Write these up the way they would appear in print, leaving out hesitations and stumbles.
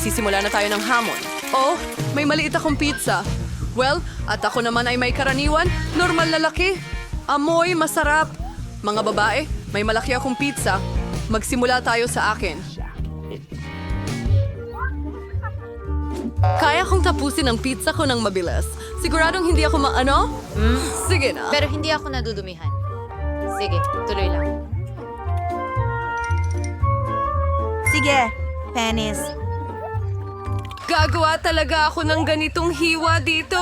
Magsisimula na tayo ng hamon. Oh, may maliit akong pizza. Well, at ako naman ay may karaniwan, normal na laki. Amoy, masarap. Mga babae, may malaki akong pizza. Magsimula tayo sa akin. Kaya kong tapusin ang pizza ko ng mabilis. Siguradong hindi ako Sige na. Pero hindi ako nadudumihan. Sige, tuloy lang. Sige, Penis. Gagawa talaga ako ng ganitong hiwa dito?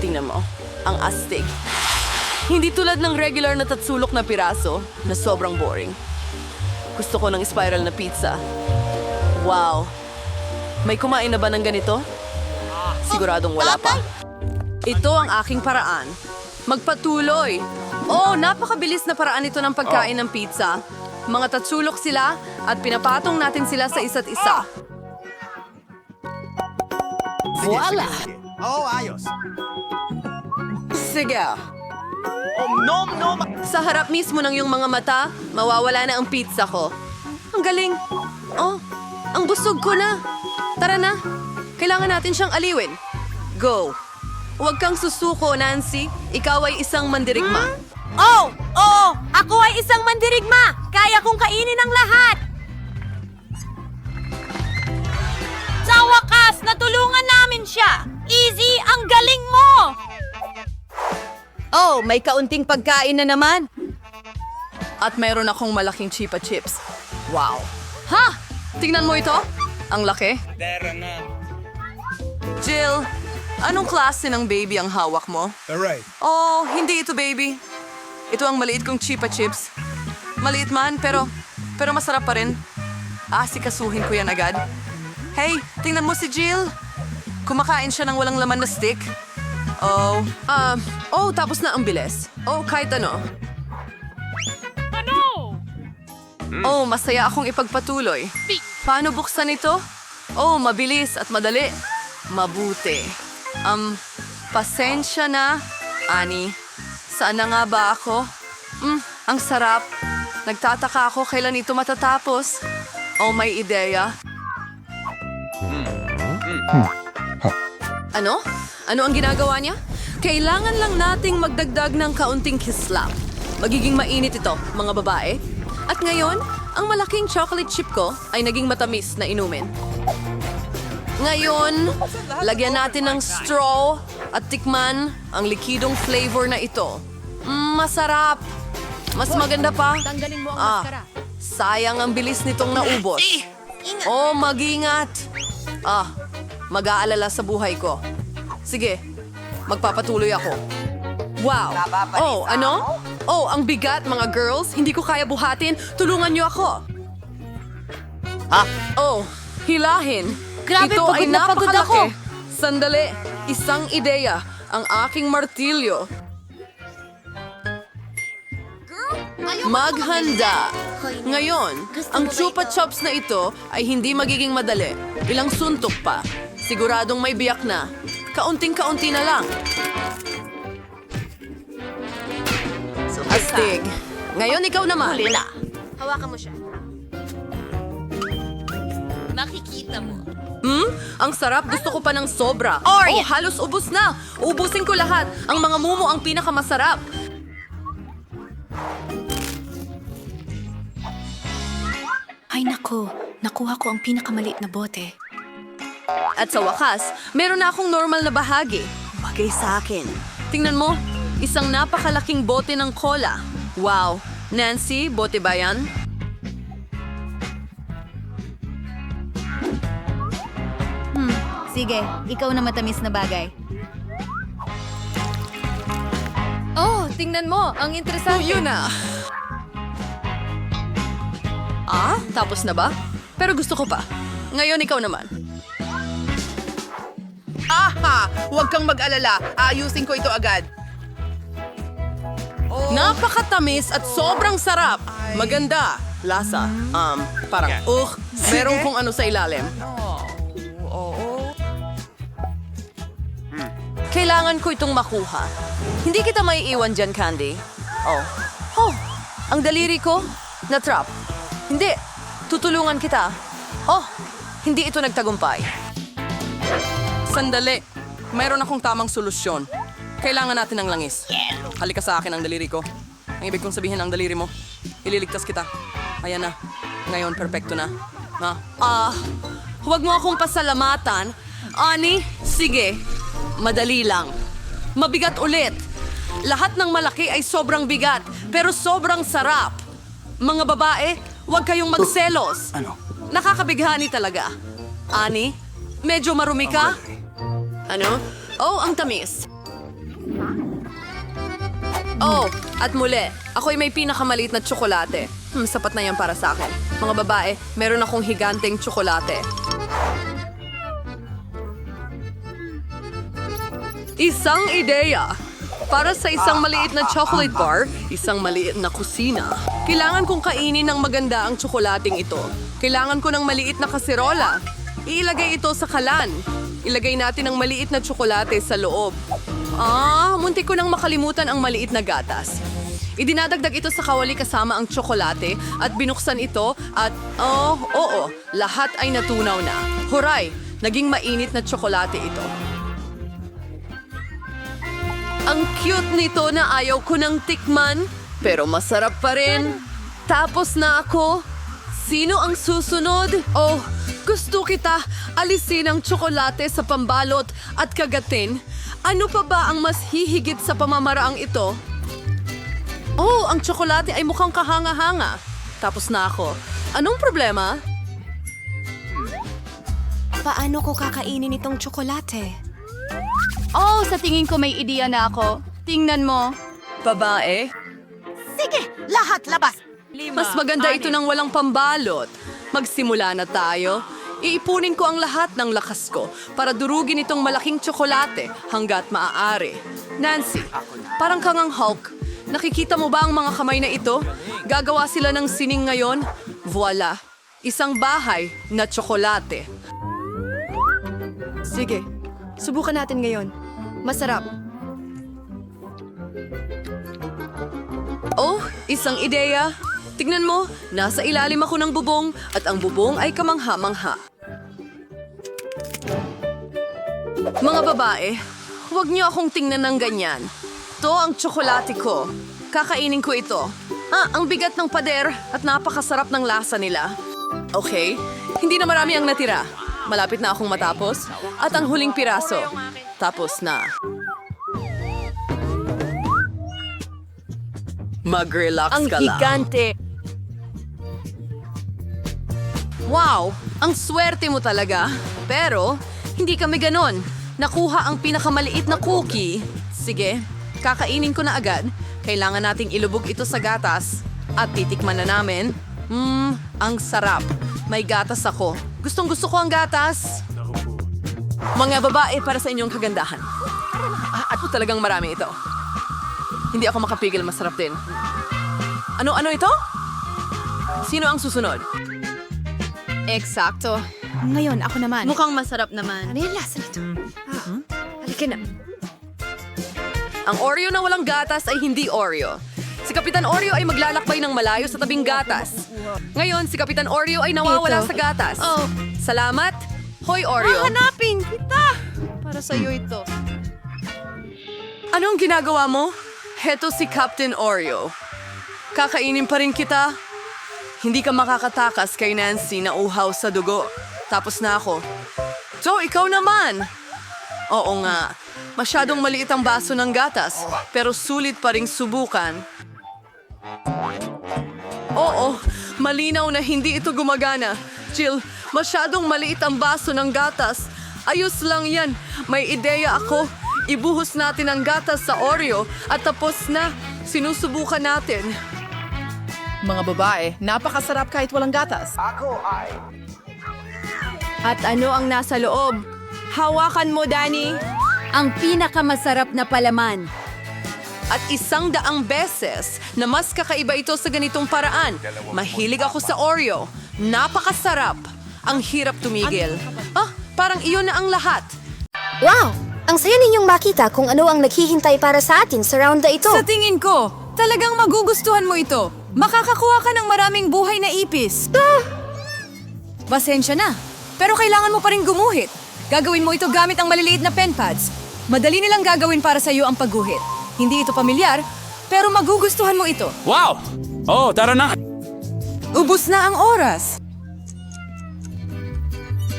Tingnan mo, ang astig. Hindi tulad ng regular na tatsulok na piraso na sobrang boring. Gusto ko ng spiral na pizza. Wow! May kumain na ba ng ganito? Siguradong wala pa. Ito ang aking paraan. Magpatuloy. Oh, napakabilis na paraan ito ng pagkain ng pizza. Mga tatsulok sila at pinapatong natin sila sa isa't isa. Voila! Oh, ayos. Sige. Sa harap mismo ng iyong mga mata, mawawala na ang pizza ko. Ang galing. Oh, ang busog ko na. Tara na. Kailangan natin siyang aliwin. Go. Huwag kang susuko, Nancy. Ikaw ay isang mandirigma. Oh! Oo! Ako ay isang mandirigma! Kaya kong kainin ang lahat! Sa wakas, natulungan namin siya! Easy, ang galing mo! Oh, may kaunting pagkain na naman. At mayroon akong malaking chipa chips. Wow. Ha! Tingnan mo ito. Ang laki. Jill, anong klase ng baby ang hawak mo? Alright. Oh, hindi ito baby. Ito ang maliit kong chipa chips. Maliit man, pero masarap pa rin. Asikasuhin ko yan agad. Hey, tingnan mo si Jill. Kumakain siya ng walang laman na stick. Tapos na ang bilis. Oh, kahit ano. Oh, masaya akong ipagpatuloy. Paano buksan ito? Oh, mabilis at madali. Mabuti. Pasensya na, Annie. Saan na nga ba ako? Ang sarap. Nagtataka ako kailan ito matatapos. Oh, may ideya. Ano? Ano ang ginagawa niya? Kailangan lang nating magdagdag ng kaunting kislap. Magiging mainit ito, mga babae. At ngayon, ang malaking chocolate chip ko ay naging matamis na inumin. Ngayon, lagyan natin ng straw at tikman ang likidong flavor na ito. Masarap. Mas maganda pa. Tanggalin mo ang maskara. Sayang ang bilis nitong naubos. Oh, mag-ingat. Mag-aalala sa buhay ko. Sige, magpapatuloy ako. Wow. Oh, ano? Oh, ang bigat, mga girls. Hindi ko kaya buhatin. Tulungan niyo ako. Oh, hilahin. Grabe, Ito ay pagod na pagod napakalaki. ako. Sandali, isang ideya. Ang aking martilyo. Maghanda. Ngayon, ang chupa chops na ito ay hindi magiging madali. Ilang suntok pa. Siguradong may biyak na. Kaunting-kaunti na lang. Astig. Ngayon ikaw naman. Hawakan mo siya. Nakikita mo. Ang sarap. Gusto ko pa ng sobra. Or, Oh, halos ubos na. Ubusin ko lahat. Ang mga mumo ang pinakamasarap. Ay nako, nakuha ko ang pinakamaliit na bote. At sa wakas, meron na akong normal na bahagi. Bagay sa akin. Tingnan mo, isang napakalaking bote ng cola. Wow. Nancy, bote ba yan? Sige, ikaw na matamis na bagay. Oh, tingnan mo. Ang interesante. Yun na. Tapos na ba? Pero gusto ko pa. Ngayon ikaw naman. Huwag kang mag-alala. Aayusin ko ito agad. Napakatamis at sobrang sarap. Maganda. Lasa. Parang, meron kung ano sa ilalim. Kailangan ko itong makuha. Hindi kita maiiwan dyan, Candy. Oh, ang daliri ko, na-trap. Hindi, Tutulungan kita. Oh, hindi ito nagtagumpay. Sandali. Mayroon akong tamang solusyon. Kailangan natin ng langis. Halika sa akin ang daliri ko. Ang ibig kong sabihin ang daliri mo. Ililigtas kita. Ayan na. Ngayon, perpekto na. Huwag mo akong pasalamatan. Ani, sige. Madali lang. Mabigat ulit. Lahat ng malaki ay sobrang bigat, pero sobrang sarap. Mga babae, huwag kayong magselos. Ano? Nakakabighani talaga. Ani, medyo marumi ka? Ano? Oh, ang tamis. Oh, at muli, ako'y may pinakamaliit na tsokolate. Sapat na yan para sa akin. Mga babae, meron akong higanteng tsokolate. Isang ideya. Para sa isang maliit na chocolate bar, isang maliit na kusina. Kailangan kong kainin ng maganda ang tsokolating ito. Kailangan ko ng maliit na kaserola. Iilagay ito sa kalan. Ilagay natin ang maliit na tsokolate sa loob. Muntik ko nang makalimutan ang maliit na gatas. Idinadagdag ito sa kawali kasama ang tsokolate at binuksan ito at, oo, lahat ay natunaw na. Huray, naging mainit na tsokolate ito. Ang cute nito na ayaw ko ng tikman, pero masarap pa rin. Tapos na ako. Sino ang susunod? Oh, gusto kita alisin ang tsokolate sa pambalot at kagatin. Ano pa ba ang mas hihigit sa pamamaraang ito? Oh, ang tsokolate ay mukhang kahanga-hanga. Tapos na ako. Anong problema? Paano ko kakainin itong tsokolate? Oh, sa tingin ko may ideya na ako. Tingnan mo. Babae? Sige, lahat labas. Mas maganda ito nang walang pambalot. Magsimula na tayo. Iipunin ko ang lahat ng lakas ko para durugin itong malaking tsokolate hanggat maaari. Nancy, parang kang ang Hulk. Nakikita mo ba ang mga kamay na ito? Gagawa sila ng sining ngayon. Voila! Isang bahay na tsokolate. Sige, subukan natin ngayon. Masarap. Oh, isang ideya. Tignan mo, nasa ilalim ako ng bubong at ang bubong ay kamangha-mangha. Mga babae, huwag niyo akong tingnan ng ganyan. Ito ang tsokolate ko. Kakainin ko ito. Ang bigat ng pader at napakasarap ng lasa nila. Okay, hindi na marami ang natira. Malapit na akong matapos. At ang huling piraso. Tapos na. Mag-relax ka lang. Gigante. Wow! Ang swerte mo talaga. Pero, hindi kami ganon. Nakuha ang pinakamaliit na cookie. Sige, kakainin ko na agad. Kailangan nating ilubog ito sa gatas. At titikman na namin. Ang sarap. May gatas ako. Gustong-gusto ko ang gatas. Mga babae para sa inyong kagandahan. At talagang marami ito. Hindi ako makapigil, masarap din. Ano ito? Sino ang susunod? Eksakto. Ngayon, ako naman. Mukhang masarap naman. Ano yung lasa nito? Halika na. Ang Oreo na walang gatas ay hindi Oreo. Si Kapitan Oreo ay maglalakbay ng malayo sa tabing gatas. Ngayon, si Kapitan Oreo ay nawawala Ito. sa gatas. Oh. Salamat. Hoy, Oreo. Hanapin kita! Para sa'yo ito. Anong ginagawa mo? Heto si Captain Oreo. Kakainin pa rin kita. Hindi ka makakatakas kay Nancy na uhaw sa dugo. Tapos na ako. So, ikaw naman. Oo nga. Masyadong maliit ang baso ng gatas, pero sulit pa ring subukan. Oo, malinaw na hindi ito gumagana. Jill, masyadong maliit ang baso ng gatas. Ayos lang yan. May ideya ako. Ibuhos natin ang gatas sa Oreo at tapos na. Sinusubukan natin. Mga babae, napakasarap kahit walang gatas. At ano ang nasa loob? Hawakan mo, Danny. Ang pinakamasarap na palaman. At 100 beses na mas kakaiba ito sa ganitong paraan. Mahilig ako sa Oreo. Napakasarap. Ang hirap tumigil. Parang iyon na ang lahat. Wow! Ang saya ninyong makita kung ano ang naghihintay para sa atin sa round na ito. Sa tingin ko, talagang magugustuhan mo ito. Makakakuha ka ng maraming buhay na ipis. Pasensya na. Pero kailangan mo pa rin gumuhit. Gagawin mo ito gamit ang maliliit na pen pads. Madali nilang gagawin para sa iyo ang pagguhit. Hindi ito pamilyar, pero magugustuhan mo ito. Wow! Oh, tara na! Ubus na ang oras.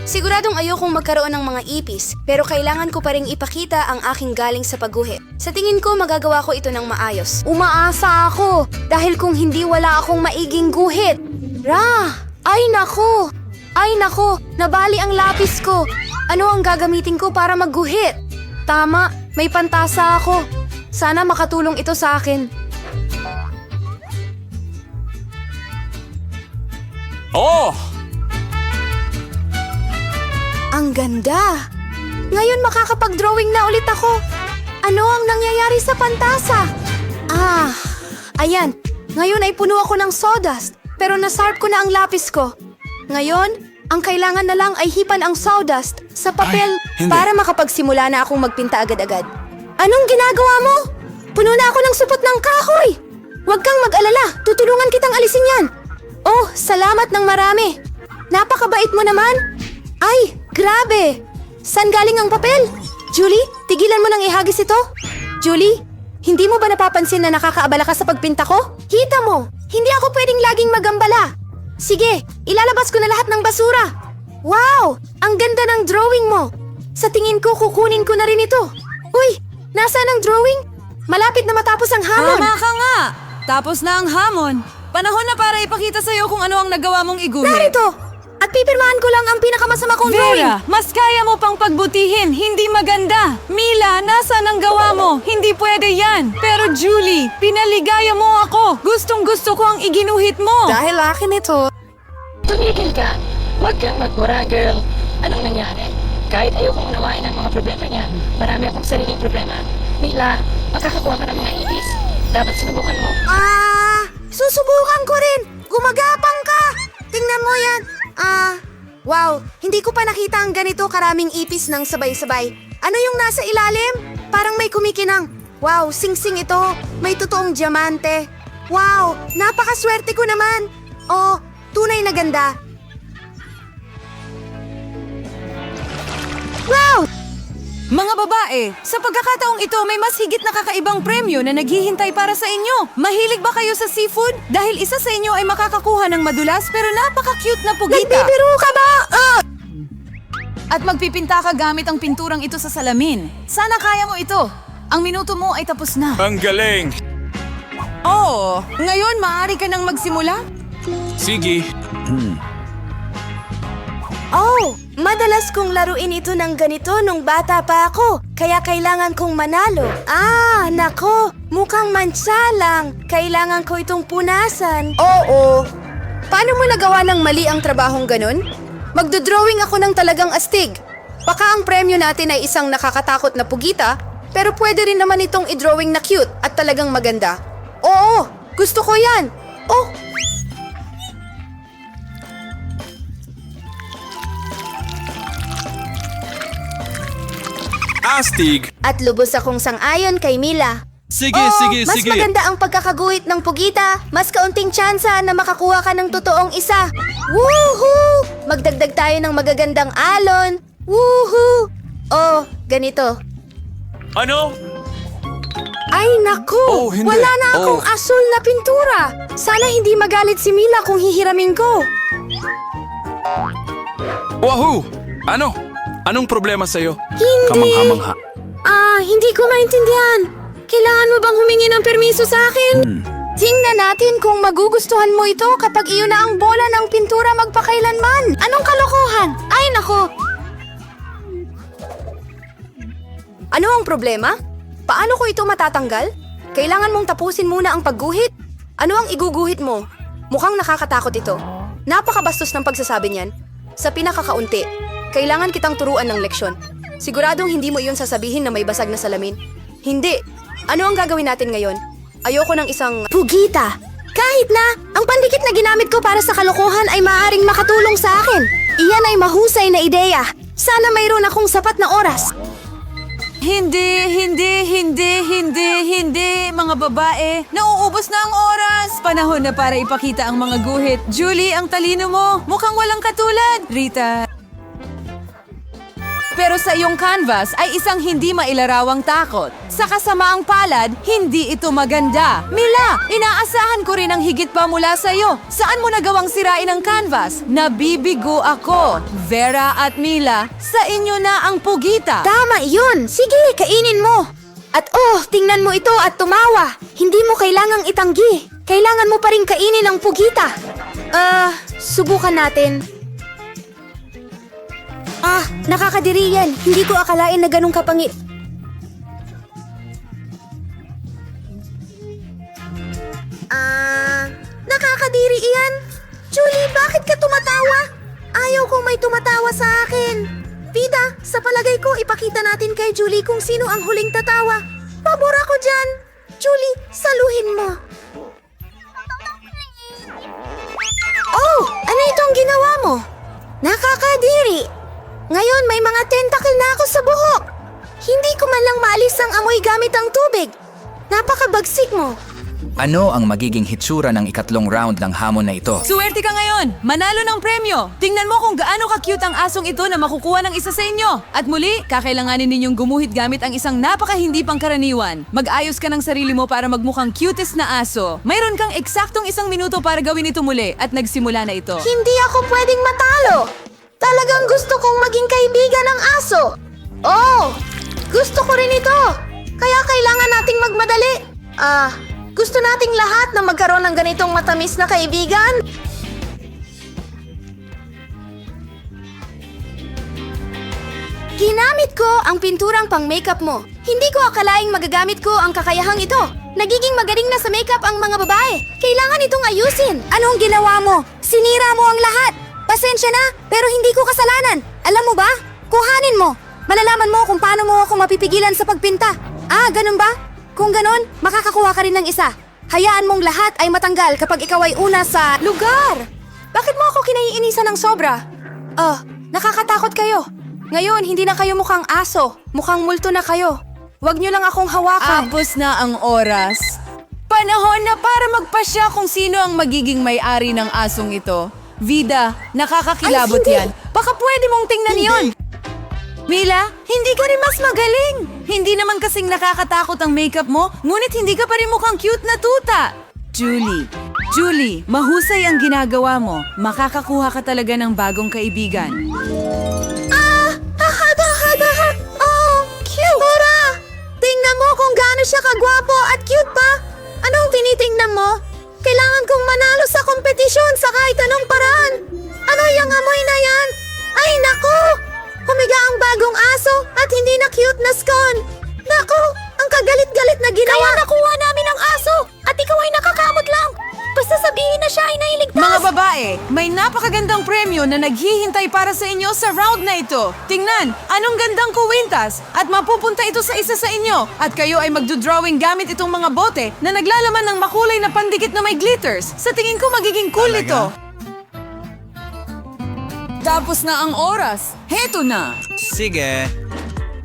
Siguradong ayokong magkaroon ng mga ipis, pero kailangan ko pa ring ipakita ang aking galing sa pagguhit. Sa tingin ko, magagawa ko ito ng maayos. Umaasa ako, dahil kung hindi wala akong maiging guhit. Ay nako! Ay nako, nabali ang lapis ko. Ano ang gagamitin ko para magguhit? Tama, may pantasa ako. Sana makatulong ito sa akin. Oh! Ang ganda! Ngayon makakapag-drawing na ulit ako. Ano ang nangyayari sa pantasa? Ayan. Ngayon ay puno ako ng sawdust, pero nasarp ko na ang lapis ko. Ngayon, ang kailangan na lang ay hipan ang sawdust sa papel Ay, hindi. para makapagsimula na akong magpinta agad-agad. Anong ginagawa mo? Puno na ako ng supot ng kahoy! Huwag kang mag-alala, tutulungan kitang alisin yan. Oh, salamat ng marami. Napakabait mo naman. Ay, grabe! Saan galing ang papel? Julie, tigilan mo nang ihagis ito. Julie, hindi mo ba napapansin na nakakaabala ka sa pagpinta ko? Kita mo, hindi ako pwedeng laging magambala. Sige, ilalabas ko na lahat ng basura. Wow! Ang ganda ng drawing mo. Sa tingin ko, kukunin ko na rin ito. Uy, nasaan ang drawing? Malapit na matapos ang hamon. Tama ka nga! Tapos na ang hamon. Panahon na para ipakita sa iyo kung ano ang nagawa mong iguhit. Narito! At pipirmahan ko lang ang pinakamasama kong drawing. Vera, mas kaya mo pang pagbutihin. Hindi maganda. Mila, nasaan ang gawa mo? Hindi pwede yan. Pero Julie, pinaligaya mo ako. Gustong-gusto ko ang iginuhit mo. Dahil akin ito. Tumigil ka. Huwag kang magmura, girl. Anong nangyari? Kahit ayokong unawain ang mga problema niya, marami akong sariling problema. Mila, makakakuha ka ng mga ibis. Dapat sinubukan mo. Susubukan ko rin. Gumagapang ka. Tingnan mo yan. Wow. Hindi ko pa nakita ang ganito karaming ipis ng sabay-sabay. Ano yung nasa ilalim? Parang may kumikinang. Wow, sing-sing ito. May totoong diamante. Wow, napakaswerte ko naman. Oh, tunay na ganda. Wow! Mga babae, sa pagkakataong ito may mas higit na kakaibang premyo na naghihintay para sa inyo. Mahilig ba kayo sa seafood? Dahil isa sa inyo ay makakakuha ng madulas pero napaka-cute na pugita. Nagbibiro ka ba? At magpipinta ka gamit ang pinturang ito sa salamin. Sana kaya mo ito. Ang minuto mo ay tapos na. Ang galing! Oo, ngayon maaari ka nang magsimula? Sige. Oh, madalas kong laruin ito ng ganito nung bata pa ako, kaya kailangan kong manalo. Nako, mukhang mansa lang. Kailangan ko itong punasan. Oo. Paano mo nagawa ng mali ang trabahong ganun? Magdodrawing ako ng talagang astig. Baka ang premyo natin ay isang nakakatakot na pugita, pero pwede rin naman itong i-drawing na cute at talagang maganda. Oo, gusto ko yan. Oh, Astig! at lubos akong sang-ayon kay Mila. Sige, Mas maganda ang pagkakaguhit ng pugita. Mas kaunting tsansa na makakuha ka ng totoong isa. Woohoo! Magdagdag tayo ng magagandang alon. Woohoo! Oh, ganito. Ano? Ay, naku! Oh, hindi. Wala na akong asul na pintura. Sana hindi magalit si Mila kung hihiramin ko. Wahoo! Ano? Anong problema sa'yo? Hindi. Kamangha-mangha. Hindi ko maintindihan. Kailangan mo bang humingi ng permiso sa akin? Tingnan natin kung magugustuhan mo ito kapag iyon na ang bola ng pintura magpakailanman. Anong kalokohan? Ay, nako! Ano ang problema? Paano ko ito matatanggal? Kailangan mong tapusin muna ang pagguhit. Ano ang iguguhit mo? Mukhang nakakatakot ito. Napakabastos ng pagsasabi niyan. Sa pinakakaunti, kailangan kitang turuan ng leksyon. Siguradong hindi mo iyon sasabihin na may basag na salamin. Hindi. Ano ang gagawin natin ngayon? Ayoko ng isang pugita. Kahit na, ang pandikit na ginamit ko para sa kalokohan ay maaaring makatulong sa akin. Iyan ay mahusay na ideya. Sana mayroon akong sapat na oras. Hindi, mga babae. Nauubos na ang oras. Panahon na para ipakita ang mga guhit. Julie, ang talino mo. Mukhang walang katulad. Rita. Pero sa iyong canvas ay isang hindi mailarawang takot. Sa kasamaang palad, hindi ito maganda. Mila, inaasahan ko rin ang higit pa mula sa iyo. Saan mo nagawang sirain ang canvas? Nabibigo ako. Vera at Mila, sa inyo na ang pugita. Tama yun! Sige, kainin mo! At tingnan mo ito at tumawa! Hindi mo kailangang itanggi. Kailangan mo pa rin kainin ang pugita. Subukan natin. Nakakadiri yan. Hindi ko akalain na ganun kapangit. Nakakadiri iyan. Julie, bakit ka tumatawa? Ayaw ko may tumatawa sa akin. Vida, sa palagay ko, ipakita natin kay Julie kung sino ang huling tatawa. Pabor ako dyan. Julie, saluhin mo. Ano itong ginawa mo? Nakakadiri. Ngayon may mga tentacle na ako sa buhok. Hindi ko man lang maalis ang amoy gamit ang tubig. Napakabagsik mo. Ano ang magiging hitsura ng ikatlong round ng hamon na ito? Suwerte ka ngayon! Manalo ng premyo! Tingnan mo kung gaano ka-cute ang asong ito na makukuha ng isa sa inyo! At muli, kakailanganin ninyong gumuhit gamit ang isang napaka-hindi pangkaraniwan. Mag-ayos ka ng sarili mo para magmukhang cutest na aso. Mayroon kang eksaktong 1 minuto para gawin ito muli at nagsimula na ito. Hindi ako pwedeng matalo. Talagang gusto kong maging kaibigan ng aso. Gusto ko rin ito. Kaya kailangan nating magmadali. Gusto nating lahat na magkaroon ng ganitong matamis na kaibigan. Ginamit ko ang pinturang pang-makeup mo. Hindi ko akalaing magagamit ko ang kakayahang ito. Nagiging magaling na sa makeup ang mga babae. Kailangan itong ayusin. Anong ginawa mo? Sinira mo ang lahat. Pasensya na, pero hindi ko kasalanan. Alam mo ba? Kuhanin mo. Malalaman mo kung paano mo ako mapipigilan sa pagpinta. Ganun ba? Kung ganon, makakakuha ka rin ng isa. Hayaan mong lahat ay matanggal kapag ikaw ay una sa lugar. Bakit mo ako kinaiinisan ng sobra? Nakakatakot kayo. Ngayon, hindi na kayo mukhang aso. Mukhang multo na kayo. Huwag niyo lang akong hawakan. Tapos na ang oras. Panahon na para magpasya kung sino ang magiging may-ari ng asong ito. Vida, nakakakilabot Ay, hindi. yan. Baka pwede mong tingnan yon. Mila, hindi ka rin mas magaling. Hindi naman kasing nakakatakot ang makeup mo, ngunit hindi ka pa rin mukhang cute na tuta. Julie, mahusay ang ginagawa mo. Makakakuha ka talaga ng bagong kaibigan. Cute! Dora! Tingnan mo kung gaano siya kagwapo at cute pa. Anong tinitingnan mo? Kailangan kong manalo sa kompetisyon sa kahit anong paraan. Ano yung amoy na yan? Ay, naku! Humiga ang bagong aso at hindi na cute na scone. Naku! Ang kagalit-galit na ginawa. Kaya nakuha namin ang aso at ikaw ay nakakamot lang. Basta sabihin na siya ay nailigtas. Mga babae, may napakagandang premyo na naghihintay para sa inyo sa round na ito. Tingnan, anong gandang kuwintas at mapupunta ito sa isa sa inyo. At kayo ay magdodrawing gamit itong mga bote na naglalaman ng makulay na pandikit na may glitters. Sa tingin ko magiging cool ito. Tapos na ang oras. Heto na. Sige.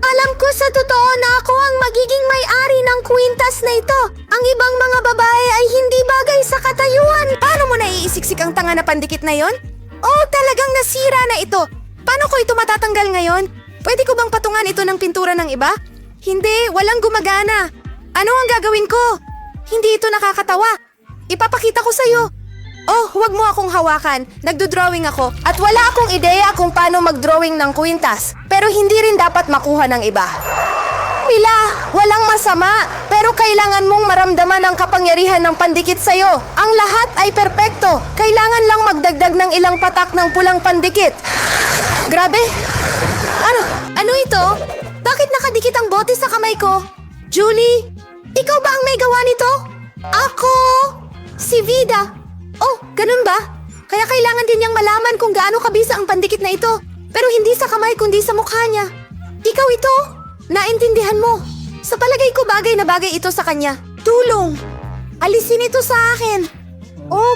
Alam ko sa totoo na ako ang magiging may-ari ng kwintas na ito. Ang ibang mga babae ay hindi bagay sa katayuan. Paano mo naiisiksik ang tanga na pandikit na yon? Talagang nasira na ito. Paano ko ito matatanggal ngayon? Pwede ko bang patungan ito ng pintura ng iba? Hindi, walang gumagana. Ano ang gagawin ko? Hindi ito nakakatawa. Ipapakita ko sa'yo. Huwag mo akong hawakan. Nagdo-drawing ako at wala akong ideya kung paano mag-drawing ng kwintas. Pero hindi rin dapat makuha ng iba. Mila, walang masama. Pero kailangan mong maramdaman ang kapangyarihan ng pandikit sa'yo. Ang lahat ay perpekto. Kailangan lang magdagdag ng ilang patak ng pulang pandikit. Grabe. Ano ito? Bakit nakadikit ang bote sa kamay ko? Julie, ikaw ba ang may gawa nito? Ako? Si Vida. Ganun ba? Kaya kailangan din niyang malaman kung gaano kabisa ang pandikit na ito. Pero hindi sa kamay kundi sa mukha niya. Ikaw ito? Naintindihan mo? Sa palagay ko bagay na bagay ito sa kanya. Tulong! Alisin ito sa akin.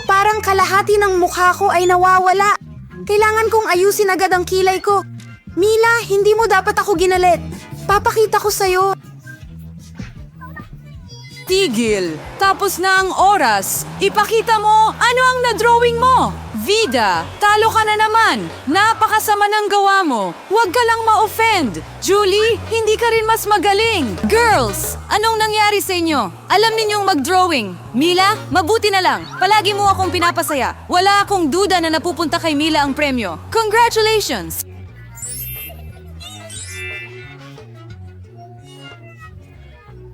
Parang kalahati ng mukha ko ay nawawala. Kailangan kong ayusin agad ang kilay ko. Mila, hindi mo dapat ako ginalit. Ipapakita ko sa'yo. Tigil. Tapos na ang oras. Ipakita mo ano ang na-drawing mo. Vida, talo ka na naman. Napakasama ng gawa mo. Huwag ka lang ma-offend. Julie, hindi ka rin mas magaling. Girls, anong nangyari sa inyo? Alam ninyong mag-drawing. Mila, mabuti na lang. Palagi mo akong pinapasaya. Wala akong duda na napupunta kay Mila ang premyo. Congratulations!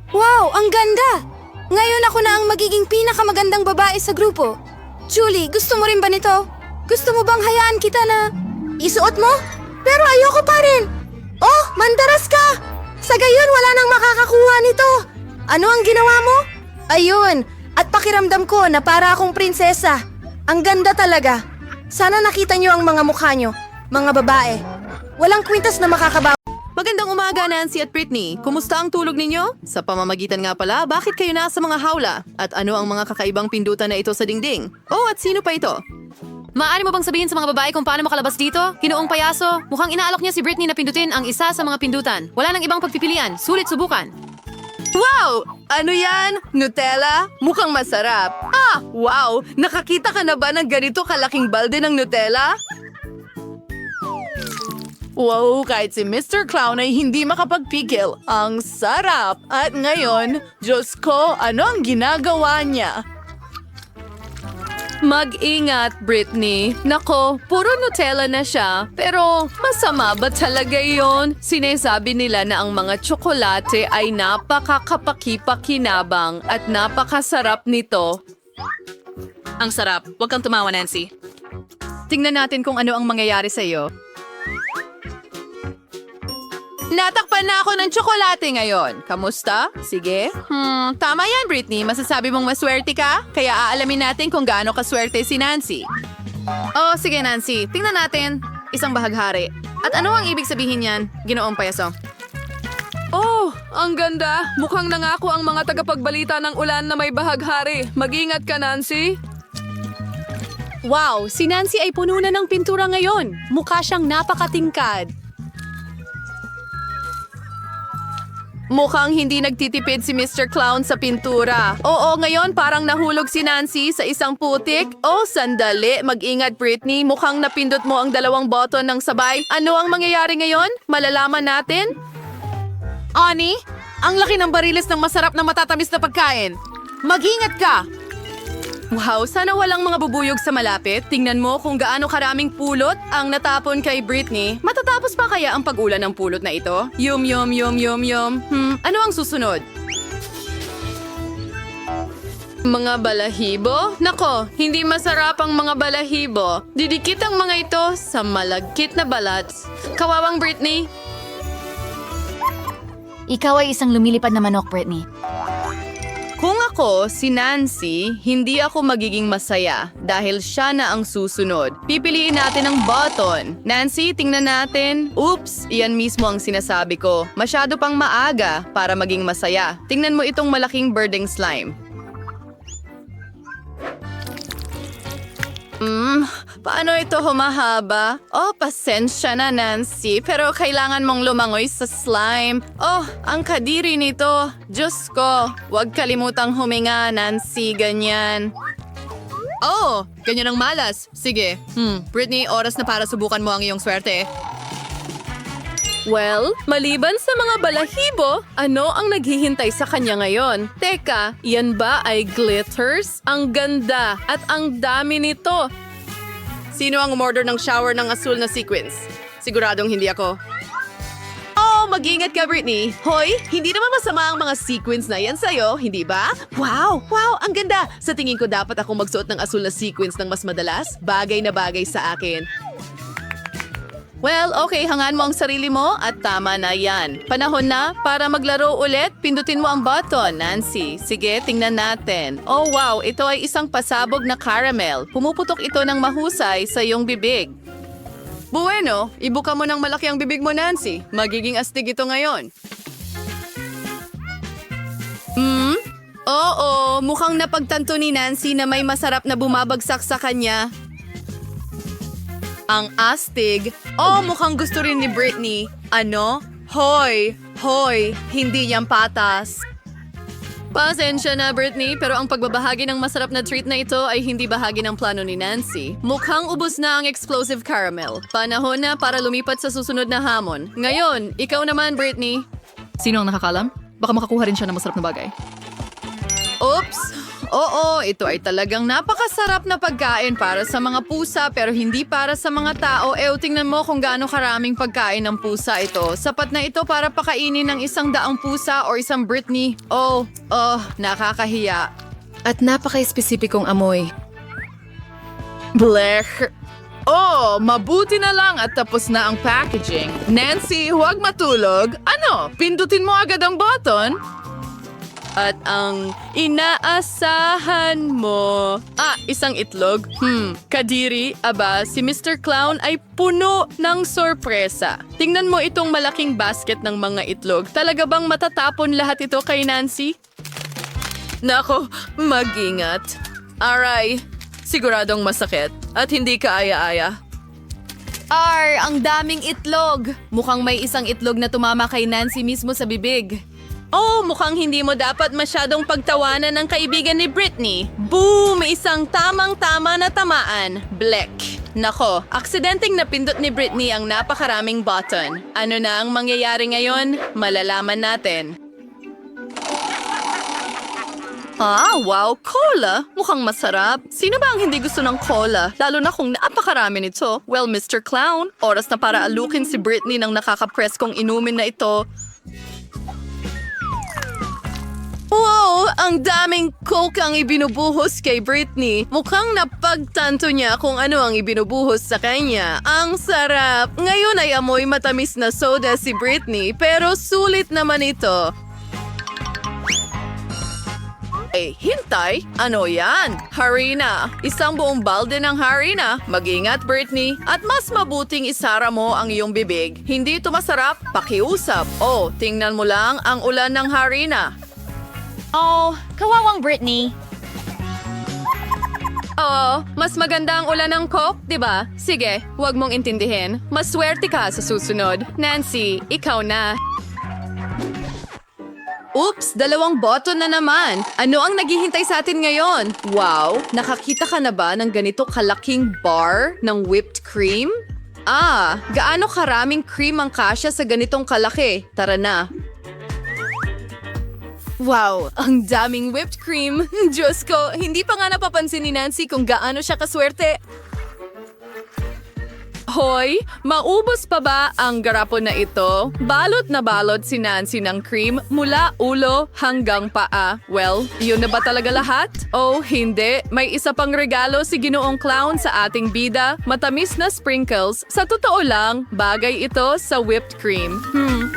Wow, ang ganda! Ngayon ako na ang magiging pinakamagandang babae sa grupo. Julie, gusto mo rin ba nito? Gusto mo bang hayaan kita na isuot mo? Pero ayoko pa rin. Oh, mandaras ka! Sa gayon, wala nang makakakuha nito. Ano ang ginawa mo? Ayun, at pakiramdam ko na para akong prinsesa. Ang ganda talaga. Sana nakita niyo ang mga mukha niyo, mga babae. Walang kwintas na makakabawi. Magandang umaga, Nancy at Britney. Kumusta ang tulog ninyo? Sa pamamagitan nga pala, bakit kayo nasa mga hawla? At ano ang mga kakaibang pindutan na ito sa dingding? Oh, at sino pa ito? Maaari mo bang sabihin sa mga babae kung paano makalabas dito? Ginoong payaso, mukhang inaalok niya si Britney na pindutin ang isa sa mga pindutan. Wala nang ibang pagpipilian, sulit subukan. Wow! Ano yan? Nutella? Mukhang masarap. Ah, wow! Nakakita ka na ba ng ganito kalaking balde ng Nutella? Wow, kahit si Mr. Clown ay hindi makapagpigil. Ang sarap! At ngayon, Diyos ko, ano ang ginagawa niya? Mag-ingat, Britney. Nako, puro Nutella na siya. Pero masama ba talaga yon? Sinasabi nila na ang mga tsokolate ay napakakapakipakinabang at napakasarap nito. Ang sarap. Huwag kang tumawa, Nancy. Tingnan natin kung ano ang mangyayari sa iyo. Natakpan na ako ng tsokolate ngayon. Kamusta? Sige. Tama yan, Britney. Masasabi mong maswerte ka? Kaya aalamin natin kung gaano kaswerte si Nancy. Oh, sige, Nancy. Tingnan natin. Isang bahaghari. At ano ang ibig sabihin yan? Ginoong payaso. Oh, ang ganda. Mukhang nangako ang mga tagapagbalita ng ulan na may bahaghari. Mag-ingat ka, Nancy. Wow, si Nancy ay puno na ng pintura ngayon. Mukha siyang napakatingkad. Mukhang hindi nagtitipid si Mr. Clown sa pintura. Oo, ngayon parang nahulog si Nancy sa isang putik. Oh, sandali. Mag-ingat, Britney. Mukhang napindot mo ang dalawang button ng sabay. Ano ang mangyayari ngayon? Malalaman natin? Ani, ang laki ng bariles ng masarap na matatamis na pagkain. Mag-ingat ka! Wow, sana walang mga bubuyog sa malapit. Tingnan mo kung gaano karaming pulot ang natapon kay Britney. Matatapos pa kaya ang pag-ulan ng pulot na ito? Yum. Ano ang susunod? Mga balahibo? Nako, hindi masarap ang mga balahibo. Didikit ang mga ito sa malagkit na balat. Kawawang Britney. Ikaw ay isang lumilipad na manok, Britney. Kung ako, si Nancy, hindi ako magiging masaya dahil siya na ang susunod. Pipiliin natin ang button. Nancy, tingnan natin. Oops, iyan mismo ang sinasabi ko. Masyado pang maaga para maging masaya. Tingnan mo itong malaking birding slime. Paano ito humahaba? Oh, pasensya na, Nancy. Pero kailangan mong lumangoy sa slime. Oh, ang kadiri nito. Diyos ko, huwag kalimutang huminga, Nancy. Ganyan. Oh, ganyan ang malas. Sige. Britney, oras na para subukan mo ang iyong swerte. Well, maliban sa mga balahibo, ano ang naghihintay sa kanya ngayon? Teka, yan ba ay glitters? Ang ganda at ang dami nito. Sino ang umorder ng shower ng asul na sequins? Siguradong hindi ako. Oh, mag-ingat ka, Britney. Hoy, hindi naman masama ang mga sequins na yan sa'yo, hindi ba? Wow, ang ganda. Sa tingin ko dapat ako magsuot ng asul na sequins ng mas madalas. Bagay na bagay sa akin. Well, okay, hangaan mo ang sarili mo at tama na yan. Panahon na para maglaro ulit. Pindutin mo ang button, Nancy. Sige, tingnan natin. Oh wow, ito ay isang pasabog na caramel. Pumuputok ito ng mahusay sa iyong bibig. Bueno, ibuka mo ng malaki ang bibig mo, Nancy. Magiging astig ito ngayon. Oo, mukhang napagtanto ni Nancy na may masarap na bumabagsak sa kanya. Ang astig. Oh, mukhang gusto rin ni Britney. Ano? Hoy! Hoy, hindi yan patas. Pasensya na, Brittany, pero ang pagbabahagi ng masarap na treat na ito ay hindi bahagi ng plano ni Nancy. Mukhang ubos na ang explosive caramel. Panahon na para lumipat sa susunod na hamon. Ngayon, ikaw naman, Brittany. Sino ang nakakalam? Baka makakuha rin siya ng masarap na bagay. Oops! Oo, ito ay talagang napakasarap na pagkain para sa mga pusa pero hindi para sa mga tao. Tingnan mo kung gaano karaming pagkain ng pusa ito. Sapat na ito para pakainin ng 100 pusa o isang Brittany. Nakakahiya. At napaka-espesipikong amoy. Blech! Mabuti na lang at tapos na ang packaging. Nancy, huwag matulog. Ano? Pindutin mo agad ang button? At ang inaasahan mo... isang itlog? Kadiri, si Mr. Clown ay puno ng sorpresa. Tingnan mo itong malaking basket ng mga itlog. Talaga bang matatapon lahat ito kay Nancy? Nako, mag-ingat. Aray, siguradong masakit at hindi kaaya-aya. Ang daming itlog! Mukhang may isang itlog na tumama kay Nancy mismo sa bibig. Mukhang hindi mo dapat masyadong pagtawanan ng kaibigan ni Brittany. Boom! Isang tamang-tama na tamaan. Black. Nako, aksidenteng napindot ni Brittany ang napakaraming button. Ano na ang mangyayari ngayon? Malalaman natin. Wow, cola! Mukhang masarap. Sino ba ang hindi gusto ng cola? Lalo na kung napakarami nito. Well, Mr. Clown, oras na para alukin si Brittany ng nakakapreskong inumin na ito. Wow! Ang daming coke ang ibinubuhos kay Brittany. Mukhang napagtanto niya kung ano ang ibinubuhos sa kanya. Ang sarap! Ngayon ay amoy matamis na soda si Brittany, pero sulit naman ito. Hintay? Ano yan? Harina. Isang buong balde ng harina. Mag-ingat, Brittany. At mas mabuting isara mo ang iyong bibig. Hindi ito masarap, pakiusap. Tingnan mo lang ang ulan ng harina. Kawawang Brittany. Mas maganda ang ulan ng Coke, di ba? Sige, huwag mong intindihin. Maswerte ka sa susunod. Nancy, ikaw na. Oops, 2 button na naman. Ano ang naghihintay sa atin ngayon? Wow, nakakita ka na ba ng ganito kalaking bar ng whipped cream? Gaano karaming cream ang kasya sa ganitong kalaki? Tara na. Wow, ang daming whipped cream. Diyos ko, hindi pa nga napapansin ni Nancy kung gaano siya kaswerte. Hoy, maubos pa ba ang garapon na ito? Balot na balot si Nancy ng cream mula ulo hanggang paa. Well, yun na ba talaga lahat? Hindi. May isa pang regalo si Ginoong Clown sa ating bida. Matamis na sprinkles. Sa totoo lang, bagay ito sa whipped cream.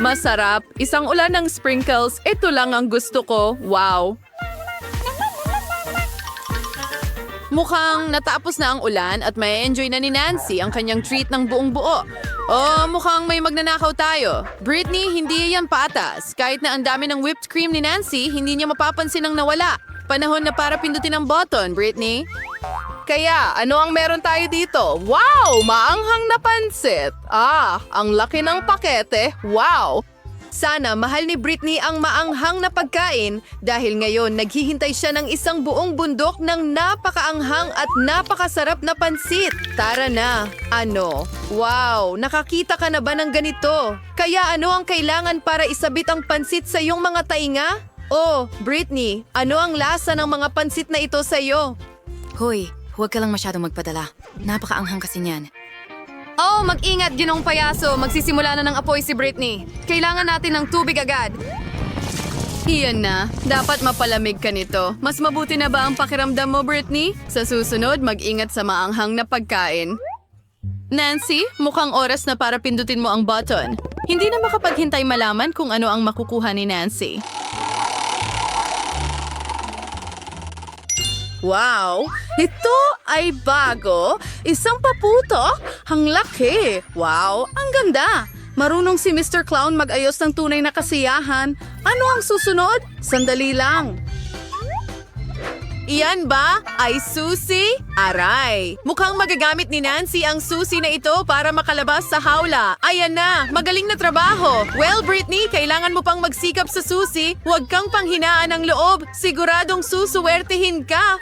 Masarap. Isang ulan ng sprinkles. Ito lang ang gusto ko. Wow. Mukhang natapos na ang ulan at may enjoy na ni Nancy ang kanyang treat ng buong buo. Mukhang may magnanakaw tayo. Brittany, hindi yan patas. Kahit na ang dami ng whipped cream ni Nancy, hindi niya mapapansin ang nawala. Panahon na para pindutin ang button, Brittany. Kaya, ano ang meron tayo dito? Wow! Maanghang na pansit! Ang laki ng pakete. Wow! Sana mahal ni Brittany ang maanghang na pagkain dahil ngayon naghihintay siya ng isang buong bundok ng napakaanghang at napakasarap na pansit. Tara na! Ano? Wow! Nakakita ka na ba ng ganito? Kaya ano ang kailangan para isabit ang pansit sa iyong mga tainga? Brittany, ano ang lasa ng mga pansit na ito sa iyo? Hoy, huwag ka lang masyadong magpadala. Napakaanghang kasi niyan. Mag-ingat, Ginong Payaso. Magsisimula na ng apoy si Brittany. Kailangan natin ng tubig agad. Iyan na. Dapat mapalamig ka nito. Mas mabuti na ba ang pakiramdam mo, Brittany? Sa susunod, mag-ingat sa maanghang na pagkain. Nancy, mukhang oras na para pindutin mo ang button. Hindi na makapaghintay malaman kung ano ang makukuha ni Nancy. Wow! Ito ay bago. Isang paputok. Ang laki. Wow! Ang ganda. Marunong si Mr. Clown mag-ayos ng tunay na kasiyahan. Ano ang susunod? Sandali lang. Iyan ba ay susi? Aray! Mukhang magagamit ni Nancy ang susi na ito para makalabas sa hawla. Ayan na! Magaling na trabaho! Well, Britney, kailangan mo pang magsikap sa susi. Huwag kang panghinaan ng loob. Siguradong susuwertihin ka.